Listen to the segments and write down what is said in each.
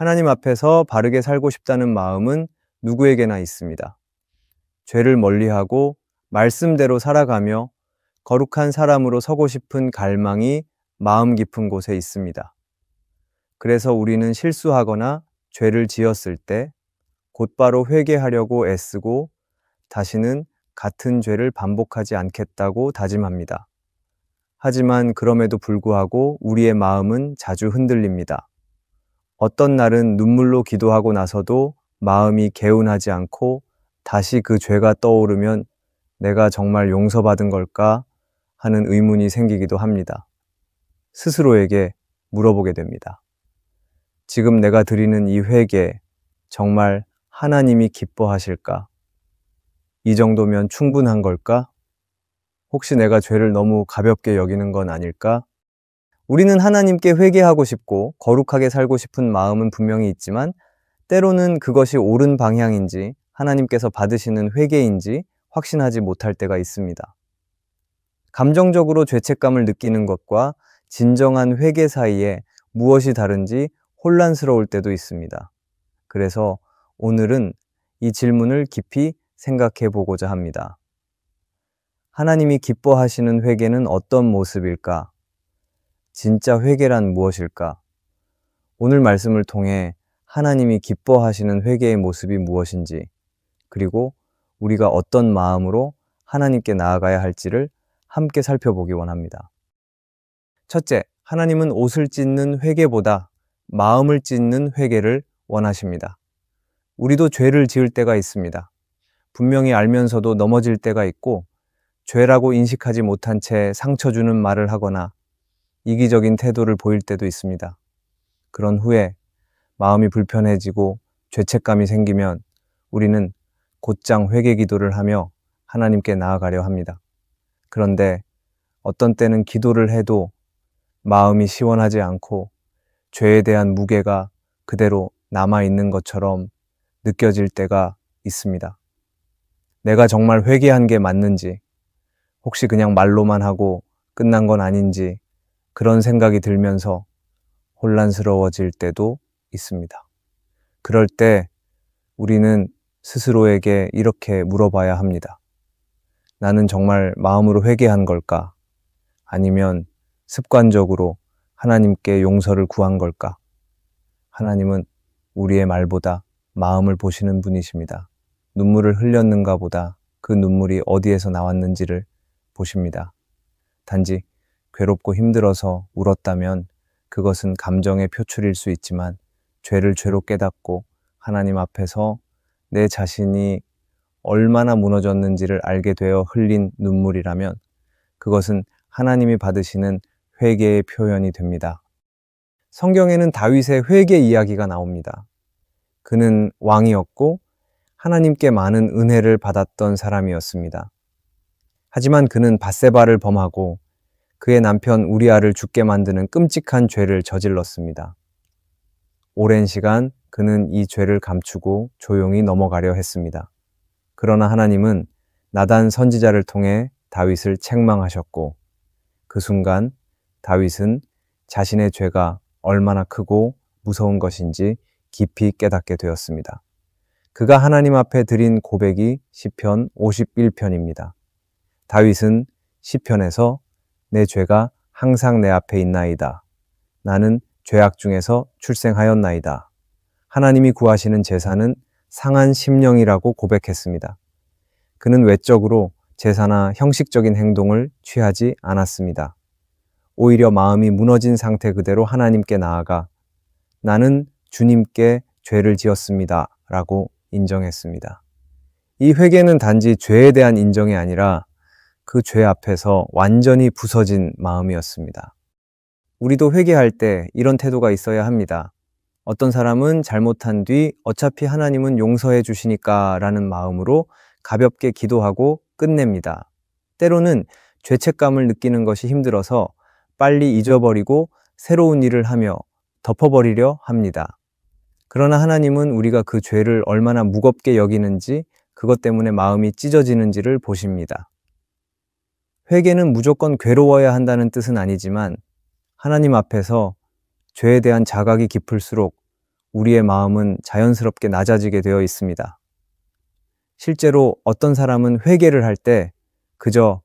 하나님 앞에서 바르게 살고 싶다는 마음은 누구에게나 있습니다. 죄를 멀리하고 말씀대로 살아가며 거룩한 사람으로 서고 싶은 갈망이 마음 깊은 곳에 있습니다. 그래서 우리는 실수하거나 죄를 지었을 때 곧바로 회개하려고 애쓰고 다시는 같은 죄를 반복하지 않겠다고 다짐합니다. 하지만 그럼에도 불구하고 우리의 마음은 자주 흔들립니다. 어떤 날은 눈물로 기도하고 나서도 마음이 개운하지 않고 다시 그 죄가 떠오르면 내가 정말 용서받은 걸까 하는 의문이 생기기도 합니다. 스스로에게 물어보게 됩니다. 지금 내가 드리는 이 회개, 정말 하나님이 기뻐하실까? 이 정도면 충분한 걸까? 혹시 내가 죄를 너무 가볍게 여기는 건 아닐까? 우리는 하나님께 회개하고 싶고 거룩하게 살고 싶은 마음은 분명히 있지만 때로는 그것이 옳은 방향인지 하나님께서 받으시는 회개인지 확신하지 못할 때가 있습니다. 감정적으로 죄책감을 느끼는 것과 진정한 회개 사이에 무엇이 다른지 혼란스러울 때도 있습니다. 그래서 오늘은 이 질문을 깊이 생각해 보고자 합니다. 하나님이 기뻐하시는 회개는 어떤 모습일까? 진짜 회개란 무엇일까? 오늘 말씀을 통해 하나님이 기뻐하시는 회개의 모습이 무엇인지, 그리고 우리가 어떤 마음으로 하나님께 나아가야 할지를 함께 살펴보기 원합니다. 첫째, 하나님은 옷을 찢는 회개보다 마음을 찢는 회개를 원하십니다. 우리도 죄를 지을 때가 있습니다. 분명히 알면서도 넘어질 때가 있고 죄라고 인식하지 못한 채 상처 주는 말을 하거나 이기적인 태도를 보일 때도 있습니다. 그런 후에 마음이 불편해지고 죄책감이 생기면 우리는 곧장 회개 기도를 하며 하나님께 나아가려 합니다. 그런데 어떤 때는 기도를 해도 마음이 시원하지 않고 죄에 대한 무게가 그대로 남아있는 것처럼 느껴질 때가 있습니다. 내가 정말 회개한 게 맞는지, 혹시 그냥 말로만 하고 끝난 건 아닌지 그런 생각이 들면서 혼란스러워질 때도 있습니다. 그럴 때 우리는 스스로에게 이렇게 물어봐야 합니다. 나는 정말 마음으로 회개한 걸까? 아니면 습관적으로 하나님께 용서를 구한 걸까? 하나님은 우리의 말보다 마음을 보시는 분이십니다. 눈물을 흘렸는가 보다 그 눈물이 어디에서 나왔는지를 보십니다. 단지 괴롭고 힘들어서 울었다면 그것은 감정의 표출일 수 있지만 죄를 죄로 깨닫고 하나님 앞에서 내 자신이 얼마나 무너졌는지를 알게 되어 흘린 눈물이라면 그것은 하나님이 받으시는 회개의 표현이 됩니다. 성경에는 다윗의 회개 이야기가 나옵니다. 그는 왕이었고 하나님께 많은 은혜를 받았던 사람이었습니다. 하지만 그는 밧세바를 범하고 그의 남편 우리아를 죽게 만드는 끔찍한 죄를 저질렀습니다. 오랜 시간 그는 이 죄를 감추고 조용히 넘어가려 했습니다. 그러나 하나님은 나단 선지자를 통해 다윗을 책망하셨고 그 순간 다윗은 자신의 죄가 얼마나 크고 무서운 것인지 깊이 깨닫게 되었습니다. 그가 하나님 앞에 드린 고백이 시편 51편입니다. 다윗은 시편에서 내 죄가 항상 내 앞에 있나이다. 나는 죄악 중에서 출생하였나이다. 하나님이 구하시는 제사는 상한 심령이라고 고백했습니다. 그는 외적으로 제사나 형식적인 행동을 취하지 않았습니다. 오히려 마음이 무너진 상태 그대로 하나님께 나아가 나는 주님께 죄를 지었습니다. 라고 인정했습니다. 이 회개는 단지 죄에 대한 인정이 아니라 그 죄 앞에서 완전히 부서진 마음이었습니다. 우리도 회개할 때 이런 태도가 있어야 합니다. 어떤 사람은 잘못한 뒤 어차피 하나님은 용서해 주시니까 라는 마음으로 가볍게 기도하고 끝냅니다. 때로는 죄책감을 느끼는 것이 힘들어서 빨리 잊어버리고 새로운 일을 하며 덮어버리려 합니다. 그러나 하나님은 우리가 그 죄를 얼마나 무겁게 여기는지 그것 때문에 마음이 찢어지는지를 보십니다. 회개는 무조건 괴로워야 한다는 뜻은 아니지만 하나님 앞에서 죄에 대한 자각이 깊을수록 우리의 마음은 자연스럽게 낮아지게 되어 있습니다. 실제로 어떤 사람은 회개를 할 때 그저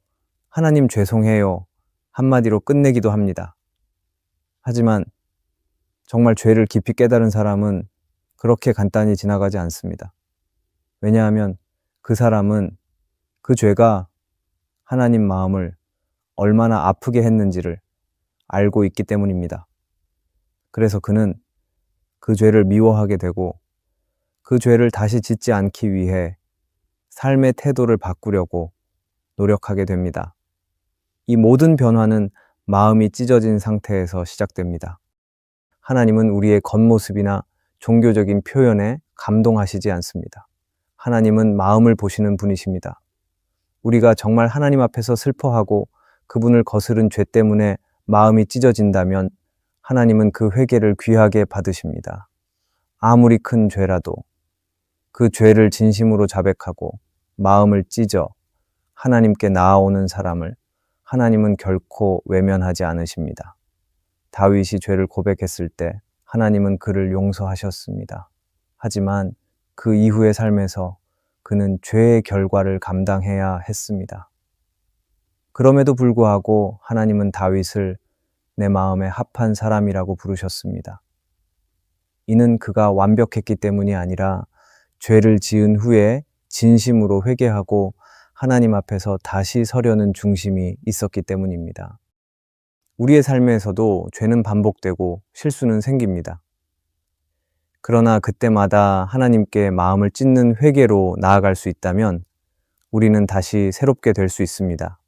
하나님 죄송해요 한마디로 끝내기도 합니다. 하지만 정말 죄를 깊이 깨달은 사람은 그렇게 간단히 지나가지 않습니다. 왜냐하면 그 사람은 그 죄가 하나님 마음을 얼마나 아프게 했는지를 알고 있기 때문입니다. 그래서 그는 그 죄를 미워하게 되고 그 죄를 다시 짓지 않기 위해 삶의 태도를 바꾸려고 노력하게 됩니다. 이 모든 변화는 마음이 찢어진 상태에서 시작됩니다. 하나님은 우리의 겉모습이나 종교적인 표현에 감동하시지 않습니다. 하나님은 마음을 보시는 분이십니다. 우리가 정말 하나님 앞에서 슬퍼하고 그분을 거스른 죄 때문에 마음이 찢어진다면 하나님은 그 회개를 귀하게 받으십니다. 아무리 큰 죄라도 그 죄를 진심으로 자백하고 마음을 찢어 하나님께 나아오는 사람을 하나님은 결코 외면하지 않으십니다. 다윗이 죄를 고백했을 때 하나님은 그를 용서하셨습니다. 하지만 그 이후의 삶에서 그는 죄의 결과를 감당해야 했습니다. 그럼에도 불구하고 하나님은 다윗을 내 마음에 합한 사람이라고 부르셨습니다. 이는 그가 완벽했기 때문이 아니라 죄를 지은 후에 진심으로 회개하고 하나님 앞에서 다시 서려는 중심이 있었기 때문입니다. 우리의 삶에서도 죄는 반복되고 실수는 생깁니다. 그러나 그때마다 하나님께 마음을 찢는 회개로 나아갈 수 있다면 우리는 다시 새롭게 될 수 있습니다.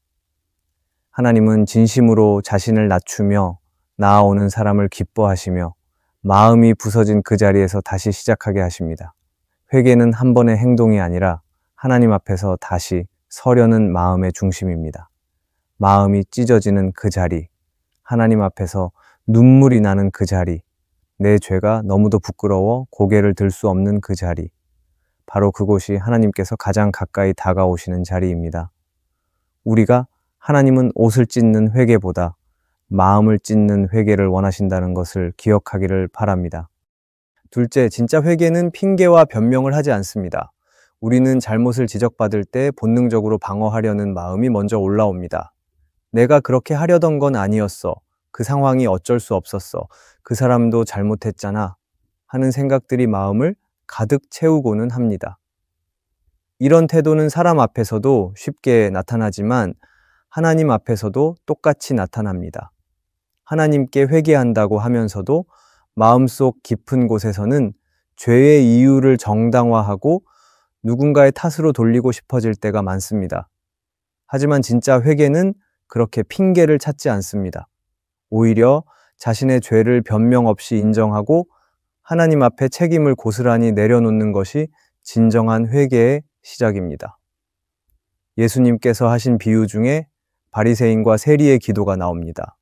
하나님은 진심으로 자신을 낮추며 나아오는 사람을 기뻐하시며 마음이 부서진 그 자리에서 다시 시작하게 하십니다. 회개는 한 번의 행동이 아니라 하나님 앞에서 다시 서려는 마음의 중심입니다. 마음이 찢어지는 그 자리, 하나님 앞에서 눈물이 나는 그 자리, 내 죄가 너무도 부끄러워 고개를 들 수 없는 그 자리, 바로 그곳이 하나님께서 가장 가까이 다가오시는 자리입니다. 우리가 하나님은 옷을 찢는 회개보다 마음을 찢는 회개를 원하신다는 것을 기억하기를 바랍니다. 둘째, 진짜 회개는 핑계와 변명을 하지 않습니다. 우리는 잘못을 지적받을 때 본능적으로 방어하려는 마음이 먼저 올라옵니다. 내가 그렇게 하려던 건 아니었어. 그 상황이 어쩔 수 없었어. 그 사람도 잘못했잖아. 하는 생각들이 마음을 가득 채우고는 합니다. 이런 태도는 사람 앞에서도 쉽게 나타나지만 하나님 앞에서도 똑같이 나타납니다. 하나님께 회개한다고 하면서도 마음속 깊은 곳에서는 죄의 이유를 정당화하고 누군가의 탓으로 돌리고 싶어질 때가 많습니다. 하지만 진짜 회개는 그렇게 핑계를 찾지 않습니다. 오히려 자신의 죄를 변명 없이 인정하고 하나님 앞에 책임을 고스란히 내려놓는 것이 진정한 회개의 시작입니다. 예수님께서 하신 비유 중에 바리새인과 세리의 기도가 나옵니다.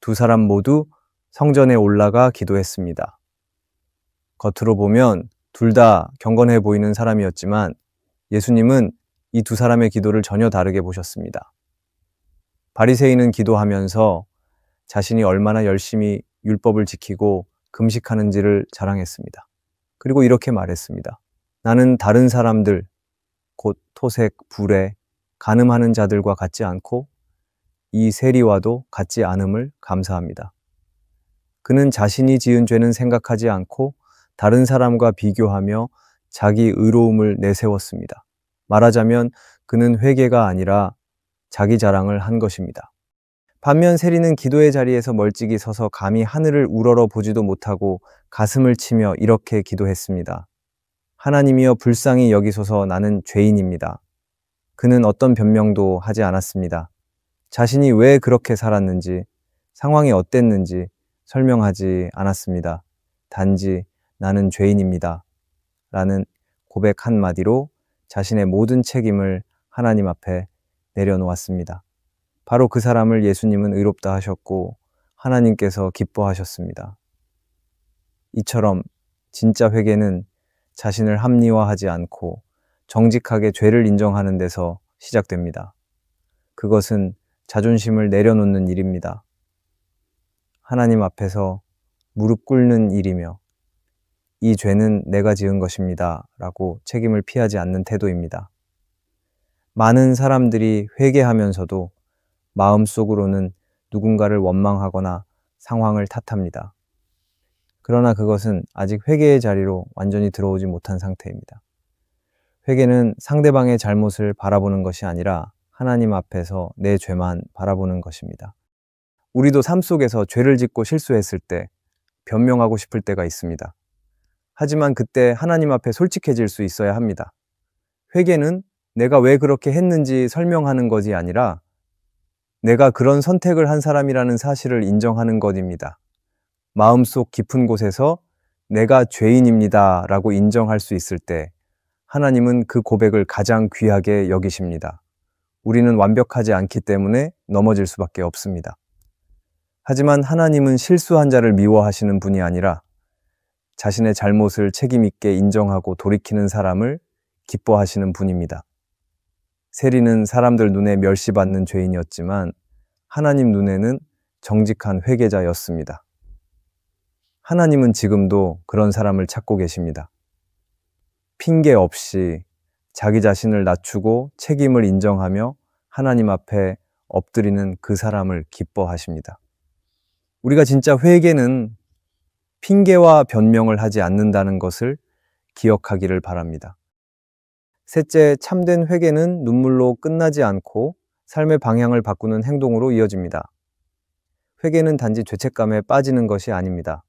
두 사람 모두 성전에 올라가 기도했습니다. 겉으로 보면 둘 다 경건해 보이는 사람이었지만 예수님은 이 두 사람의 기도를 전혀 다르게 보셨습니다. 바리새인은 기도하면서 자신이 얼마나 열심히 율법을 지키고 금식하는지를 자랑했습니다. 그리고 이렇게 말했습니다. 나는 다른 사람들, 곧 토색, 불에, 간음하는 자들과 같지 않고 이 세리와도 같지 않음을 감사합니다. 그는 자신이 지은 죄는 생각하지 않고 다른 사람과 비교하며 자기 의로움을 내세웠습니다. 말하자면 그는 회개가 아니라 자기 자랑을 한 것입니다. 반면 세리는 기도의 자리에서 멀찍이 서서 감히 하늘을 우러러 보지도 못하고 가슴을 치며 이렇게 기도했습니다. 하나님이여 불쌍히 여기소서 나는 죄인입니다. 그는 어떤 변명도 하지 않았습니다. 자신이 왜 그렇게 살았는지, 상황이 어땠는지 설명하지 않았습니다. 단지 나는 죄인입니다. 라는 고백 한마디로 자신의 모든 책임을 하나님 앞에 내려놓았습니다. 바로 그 사람을 예수님은 의롭다 하셨고 하나님께서 기뻐하셨습니다. 이처럼 진짜 회개는 자신을 합리화하지 않고 정직하게 죄를 인정하는 데서 시작됩니다. 그것은 자존심을 내려놓는 일입니다. 하나님 앞에서 무릎 꿇는 일이며 이 죄는 내가 지은 것입니다. 라고 책임을 피하지 않는 태도입니다. 많은 사람들이 회개하면서도 마음속으로는 누군가를 원망하거나 상황을 탓합니다. 그러나 그것은 아직 회개의 자리로 완전히 들어오지 못한 상태입니다. 회개는 상대방의 잘못을 바라보는 것이 아니라 하나님 앞에서 내 죄만 바라보는 것입니다. 우리도 삶 속에서 죄를 짓고 실수했을 때 변명하고 싶을 때가 있습니다. 하지만 그때 하나님 앞에 솔직해질 수 있어야 합니다. 회개는 내가 왜 그렇게 했는지 설명하는 것이 아니라 내가 그런 선택을 한 사람이라는 사실을 인정하는 것입니다. 마음속 깊은 곳에서 내가 죄인입니다 라고 인정할 수 있을 때 하나님은 그 고백을 가장 귀하게 여기십니다. 우리는 완벽하지 않기 때문에 넘어질 수밖에 없습니다. 하지만 하나님은 실수한 자를 미워하시는 분이 아니라 자신의 잘못을 책임 있게 인정하고 돌이키는 사람을 기뻐하시는 분입니다. 세리는 사람들 눈에 멸시받는 죄인이었지만 하나님 눈에는 정직한 회개자였습니다. 하나님은 지금도 그런 사람을 찾고 계십니다. 핑계 없이 자기 자신을 낮추고 책임을 인정하며 하나님 앞에 엎드리는 그 사람을 기뻐하십니다. 우리가 진짜 회개는 핑계와 변명을 하지 않는다는 것을 기억하기를 바랍니다. 셋째, 참된 회개는 눈물로 끝나지 않고 삶의 방향을 바꾸는 행동으로 이어집니다. 회개는 단지 죄책감에 빠지는 것이 아닙니다.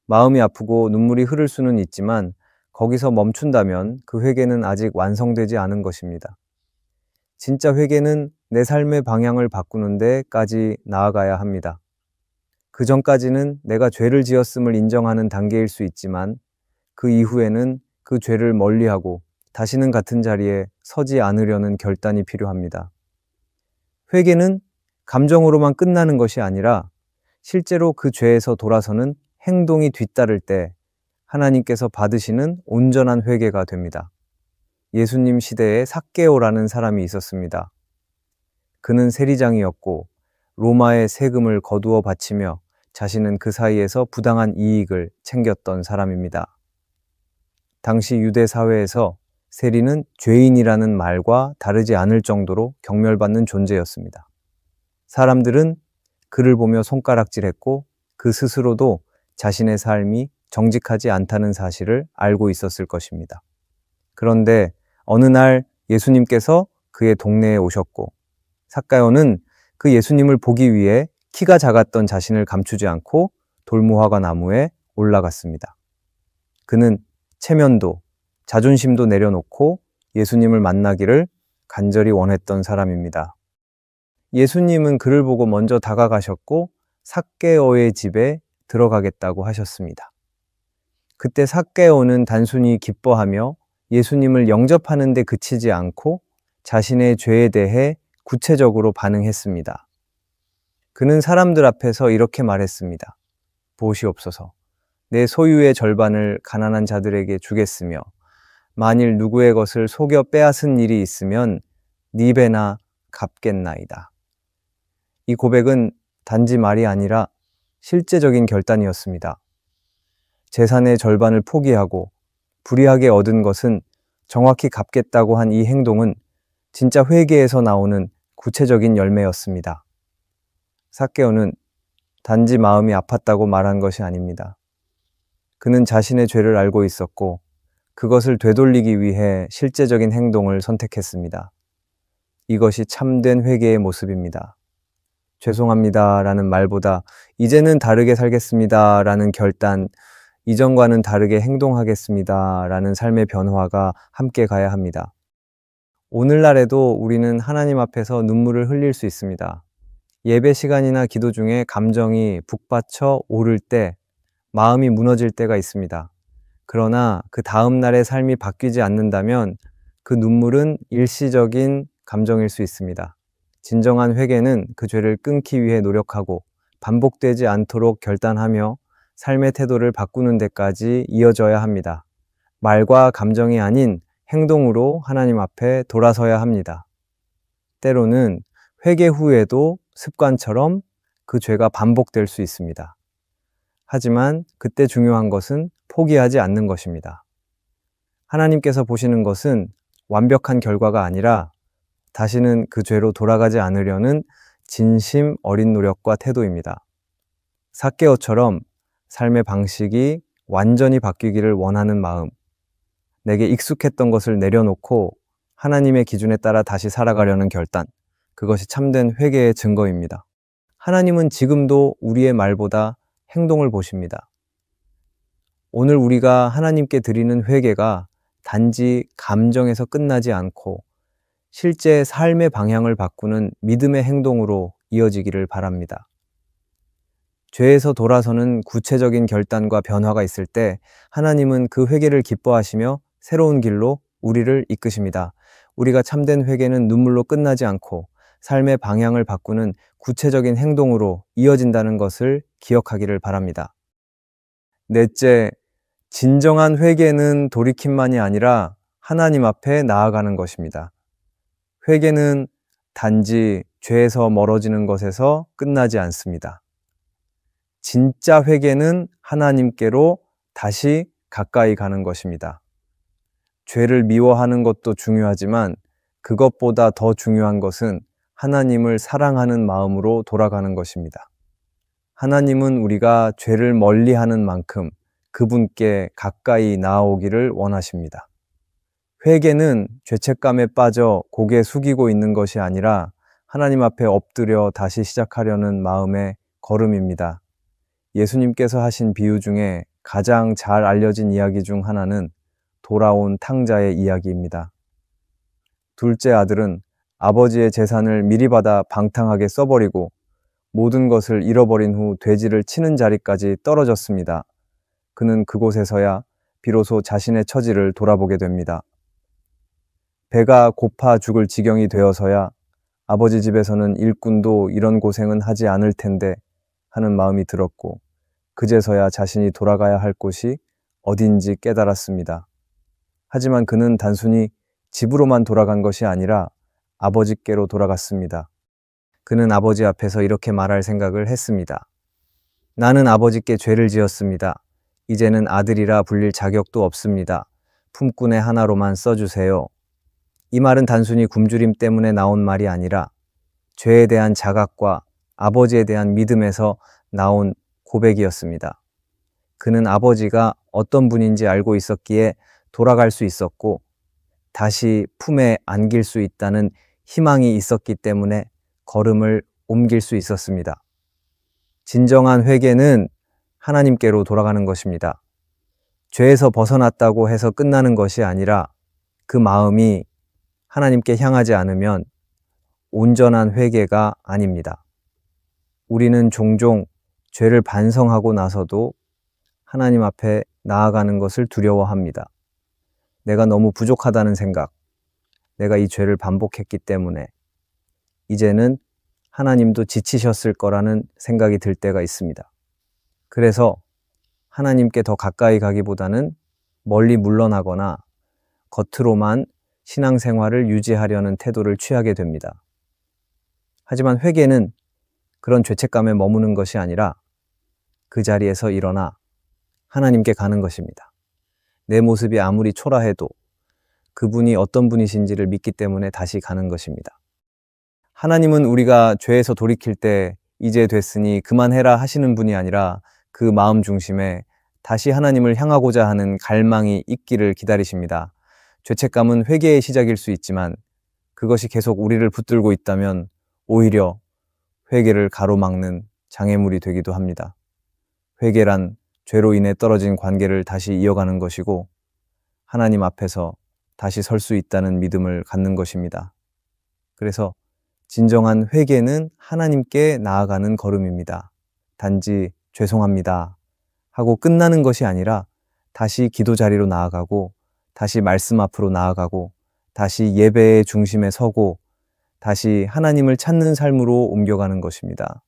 마음이 아프고 눈물이 흐를 수는 있지만 거기서 멈춘다면 그 회개는 아직 완성되지 않은 것입니다. 진짜 회개는 내 삶의 방향을 바꾸는 데까지 나아가야 합니다. 그 전까지는 내가 죄를 지었음을 인정하는 단계일 수 있지만 그 이후에는 그 죄를 멀리하고 다시는 같은 자리에 서지 않으려는 결단이 필요합니다. 회개는 감정으로만 끝나는 것이 아니라 실제로 그 죄에서 돌아서는 행동이 뒤따를 때 하나님께서 받으시는 온전한 회개가 됩니다. 예수님 시대에 삭개오라는 사람이 있었습니다. 그는 세리장이었고 로마의 세금을 거두어 바치며 자신은 그 사이에서 부당한 이익을 챙겼던 사람입니다. 당시 유대 사회에서 세리는 죄인이라는 말과 다르지 않을 정도로 경멸받는 존재였습니다. 사람들은 그를 보며 손가락질했고 그 스스로도 자신의 삶이 정직하지 않다는 사실을 알고 있었을 것입니다. 그런데 어느 날 예수님께서 그의 동네에 오셨고 삭가요는 그 예수님을 보기 위해 키가 작았던 자신을 감추지 않고 돌무화과 나무에 올라갔습니다. 그는 체면도 자존심도 내려놓고 예수님을 만나기를 간절히 원했던 사람입니다. 예수님은 그를 보고 먼저 다가가셨고 삭개오의 집에 들어가겠다고 하셨습니다. 그때 삭개오는 단순히 기뻐하며 예수님을 영접하는 데 그치지 않고 자신의 죄에 대해 구체적으로 반응했습니다. 그는 사람들 앞에서 이렇게 말했습니다. 보시옵소서, 내 소유의 절반을 가난한 자들에게 주겠으며 만일 누구의 것을 속여 빼앗은 일이 있으면 네 배나 갚겠나이다. 이 고백은 단지 말이 아니라 실제적인 결단이었습니다. 재산의 절반을 포기하고 불의하게 얻은 것은 정확히 갚겠다고 한 이 행동은 진짜 회개에서 나오는 구체적인 열매였습니다. 삭개오는 단지 마음이 아팠다고 말한 것이 아닙니다. 그는 자신의 죄를 알고 있었고 그것을 되돌리기 위해 실제적인 행동을 선택했습니다. 이것이 참된 회개의 모습입니다. 죄송합니다 라는 말보다 이제는 다르게 살겠습니다 라는 결단, 이전과는 다르게 행동하겠습니다 라는 삶의 변화가 함께 가야 합니다. 오늘날에도 우리는 하나님 앞에서 눈물을 흘릴 수 있습니다. 예배 시간이나 기도 중에 감정이 북받쳐 오를 때 마음이 무너질 때가 있습니다. 그러나 그 다음 날의 삶이 바뀌지 않는다면 그 눈물은 일시적인 감정일 수 있습니다. 진정한 회개는 그 죄를 끊기 위해 노력하고 반복되지 않도록 결단하며 삶의 태도를 바꾸는 데까지 이어져야 합니다. 말과 감정이 아닌 행동으로 하나님 앞에 돌아서야 합니다. 때로는 회개 후에도 습관처럼 그 죄가 반복될 수 있습니다. 하지만 그때 중요한 것은 포기하지 않는 것입니다. 하나님께서 보시는 것은 완벽한 결과가 아니라 다시는 그 죄로 돌아가지 않으려는 진심 어린 노력과 태도입니다. 삭개오처럼 삶의 방식이 완전히 바뀌기를 원하는 마음, 내게 익숙했던 것을 내려놓고 하나님의 기준에 따라 다시 살아가려는 결단, 그것이 참된 회개의 증거입니다. 하나님은 지금도 우리의 말보다 행동을 보십니다. 오늘 우리가 하나님께 드리는 회개가 단지 감정에서 끝나지 않고 실제 삶의 방향을 바꾸는 믿음의 행동으로 이어지기를 바랍니다. 죄에서 돌아서는 구체적인 결단과 변화가 있을 때 하나님은 그 회개를 기뻐하시며 새로운 길로 우리를 이끄십니다. 우리가 참된 회개는 눈물로 끝나지 않고 삶의 방향을 바꾸는 구체적인 행동으로 이어진다는 것을 기억하기를 바랍니다. 넷째, 진정한 회개는 돌이킴만이 아니라 하나님 앞에 나아가는 것입니다. 회개는 단지 죄에서 멀어지는 것에서 끝나지 않습니다. 진짜 회개는 하나님께로 다시 가까이 가는 것입니다. 죄를 미워하는 것도 중요하지만 그것보다 더 중요한 것은 하나님을 사랑하는 마음으로 돌아가는 것입니다. 하나님은 우리가 죄를 멀리하는 만큼 그분께 가까이 나아오기를 원하십니다. 회개는 죄책감에 빠져 고개 숙이고 있는 것이 아니라 하나님 앞에 엎드려 다시 시작하려는 마음의 걸음입니다. 예수님께서 하신 비유 중에 가장 잘 알려진 이야기 중 하나는 돌아온 탕자의 이야기입니다. 둘째 아들은 아버지의 재산을 미리 받아 방탕하게 써버리고 모든 것을 잃어버린 후 돼지를 치는 자리까지 떨어졌습니다. 그는 그곳에서야 비로소 자신의 처지를 돌아보게 됩니다. 배가 고파 죽을 지경이 되어서야 아버지 집에서는 일꾼도 이런 고생은 하지 않을 텐데 하는 마음이 들었고 그제서야 자신이 돌아가야 할 곳이 어딘지 깨달았습니다. 하지만 그는 단순히 집으로만 돌아간 것이 아니라 아버지께로 돌아갔습니다. 그는 아버지 앞에서 이렇게 말할 생각을 했습니다. 나는 아버지께 죄를 지었습니다. 이제는 아들이라 불릴 자격도 없습니다. 품꾼의 하나로만 써주세요. 이 말은 단순히 굶주림 때문에 나온 말이 아니라 죄에 대한 자각과 아버지에 대한 믿음에서 나온 고백이었습니다. 그는 아버지가 어떤 분인지 알고 있었기에 돌아갈 수 있었고 다시 품에 안길 수 있다는 희망이 있었기 때문에 걸음을 옮길 수 있었습니다. 진정한 회개는 하나님께로 돌아가는 것입니다. 죄에서 벗어났다고 해서 끝나는 것이 아니라 그 마음이 하나님께 향하지 않으면 온전한 회개가 아닙니다. 우리는 종종 죄를 반성하고 나서도 하나님 앞에 나아가는 것을 두려워합니다. 내가 너무 부족하다는 생각, 내가 이 죄를 반복했기 때문에 이제는 하나님도 지치셨을 거라는 생각이 들 때가 있습니다. 그래서 하나님께 더 가까이 가기보다는 멀리 물러나거나 겉으로만 신앙생활을 유지하려는 태도를 취하게 됩니다. 하지만 회개는 그런 죄책감에 머무는 것이 아니라 그 자리에서 일어나 하나님께 가는 것입니다. 내 모습이 아무리 초라해도 그분이 어떤 분이신지를 믿기 때문에 다시 가는 것입니다. 하나님은 우리가 죄에서 돌이킬 때 이제 됐으니 그만해라 하시는 분이 아니라 그 마음 중심에 다시 하나님을 향하고자 하는 갈망이 있기를 기다리십니다. 죄책감은 회개의 시작일 수 있지만 그것이 계속 우리를 붙들고 있다면 오히려 회개를 가로막는 장애물이 되기도 합니다. 회개란 죄로 인해 떨어진 관계를 다시 이어가는 것이고 하나님 앞에서 다시 설 수 있다는 믿음을 갖는 것입니다. 그래서 진정한 회개는 하나님께 나아가는 걸음입니다. 단지 죄송합니다 하고 끝나는 것이 아니라 다시 기도 자리로 나아가고 다시 말씀 앞으로 나아가고 다시 예배의 중심에 서고 다시 하나님을 찾는 삶으로 옮겨가는 것입니다.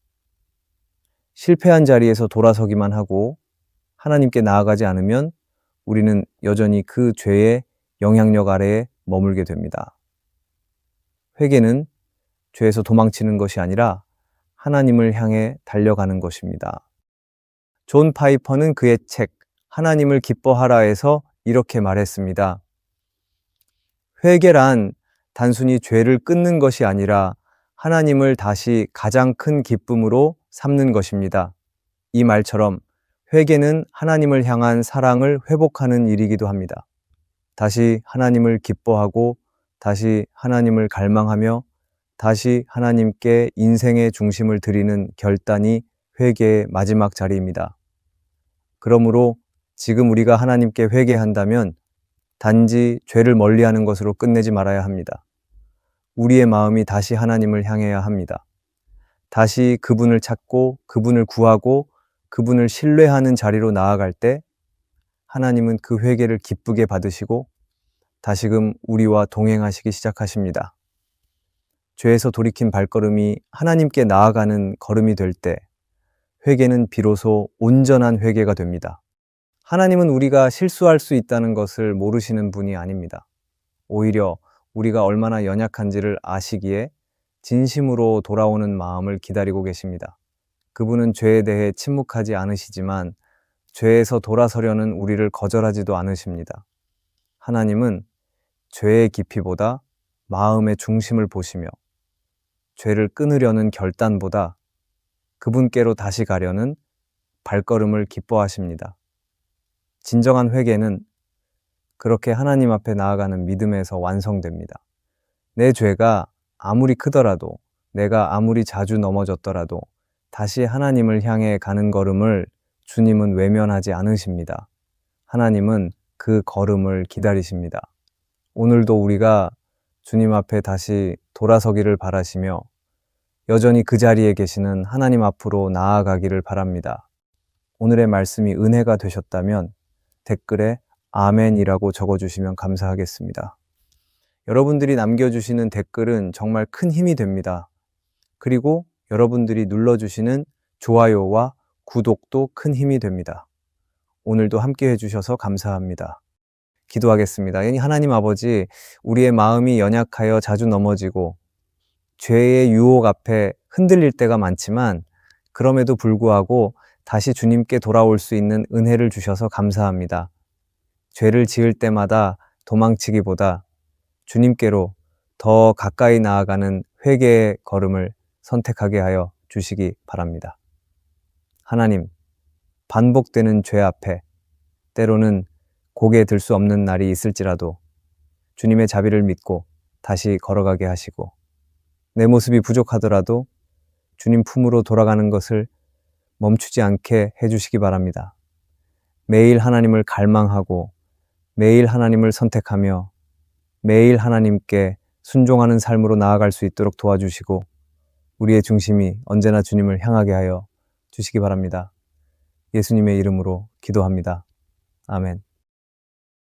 실패한 자리에서 돌아서기만 하고 하나님께 나아가지 않으면 우리는 여전히 그 죄의 영향력 아래에 머물게 됩니다. 회개는 죄에서 도망치는 것이 아니라 하나님을 향해 달려가는 것입니다. 존 파이퍼는 그의 책 하나님을 기뻐하라에서 이렇게 말했습니다. 회개란 단순히 죄를 끊는 것이 아니라 하나님을 다시 가장 큰 기쁨으로 삼는 것입니다. 이 말처럼 회개는 하나님을 향한 사랑을 회복하는 일이기도 합니다. 다시 하나님을 기뻐하고 다시 하나님을 갈망하며 다시 하나님께 인생의 중심을 드리는 결단이 회개의 마지막 자리입니다. 그러므로 지금 우리가 하나님께 회개한다면 단지 죄를 멀리하는 것으로 끝내지 말아야 합니다. 우리의 마음이 다시 하나님을 향해야 합니다. 다시 그분을 찾고 그분을 구하고 그분을 신뢰하는 자리로 나아갈 때 하나님은 그 회개를 기쁘게 받으시고 다시금 우리와 동행하시기 시작하십니다. 죄에서 돌이킨 발걸음이 하나님께 나아가는 걸음이 될 때 회개는 비로소 온전한 회개가 됩니다. 하나님은 우리가 실수할 수 있다는 것을 모르시는 분이 아닙니다. 오히려 우리가 얼마나 연약한지를 아시기에 진심으로 돌아오는 마음을 기다리고 계십니다. 그분은 죄에 대해 침묵하지 않으시지만 죄에서 돌아서려는 우리를 거절하지도 않으십니다. 하나님은 죄의 깊이보다 마음의 중심을 보시며 죄를 끊으려는 결단보다 그분께로 다시 가려는 발걸음을 기뻐하십니다. 진정한 회개는 그렇게 하나님 앞에 나아가는 믿음에서 완성됩니다. 내 죄가 아무리 크더라도 내가 아무리 자주 넘어졌더라도 다시 하나님을 향해 가는 걸음을 주님은 외면하지 않으십니다. 하나님은 그 걸음을 기다리십니다. 오늘도 우리가 주님 앞에 다시 돌아서기를 바라시며 여전히 그 자리에 계시는 하나님 앞으로 나아가기를 바랍니다. 오늘의 말씀이 은혜가 되셨다면 댓글에 아멘이라고 적어주시면 감사하겠습니다. 여러분들이 남겨주시는 댓글은 정말 큰 힘이 됩니다. 그리고 여러분들이 눌러주시는 좋아요와 구독도 큰 힘이 됩니다. 오늘도 함께 해주셔서 감사합니다. 기도하겠습니다. 하나님 아버지, 우리의 마음이 연약하여 자주 넘어지고 죄의 유혹 앞에 흔들릴 때가 많지만 그럼에도 불구하고 다시 주님께 돌아올 수 있는 은혜를 주셔서 감사합니다. 죄를 지을 때마다 도망치기보다 주님께로 더 가까이 나아가는 회개의 걸음을 선택하게 하여 주시기 바랍니다. 하나님, 반복되는 죄 앞에 때로는 고개 들 수 없는 날이 있을지라도 주님의 자비를 믿고 다시 걸어가게 하시고 내 모습이 부족하더라도 주님 품으로 돌아가는 것을 멈추지 않게 해주시기 바랍니다. 매일 하나님을 갈망하고 매일 하나님을 선택하며 매일 하나님께 순종하는 삶으로 나아갈 수 있도록 도와주시고 우리의 중심이 언제나 주님을 향하게 하여 주시기 바랍니다. 예수님의 이름으로 기도합니다. 아멘.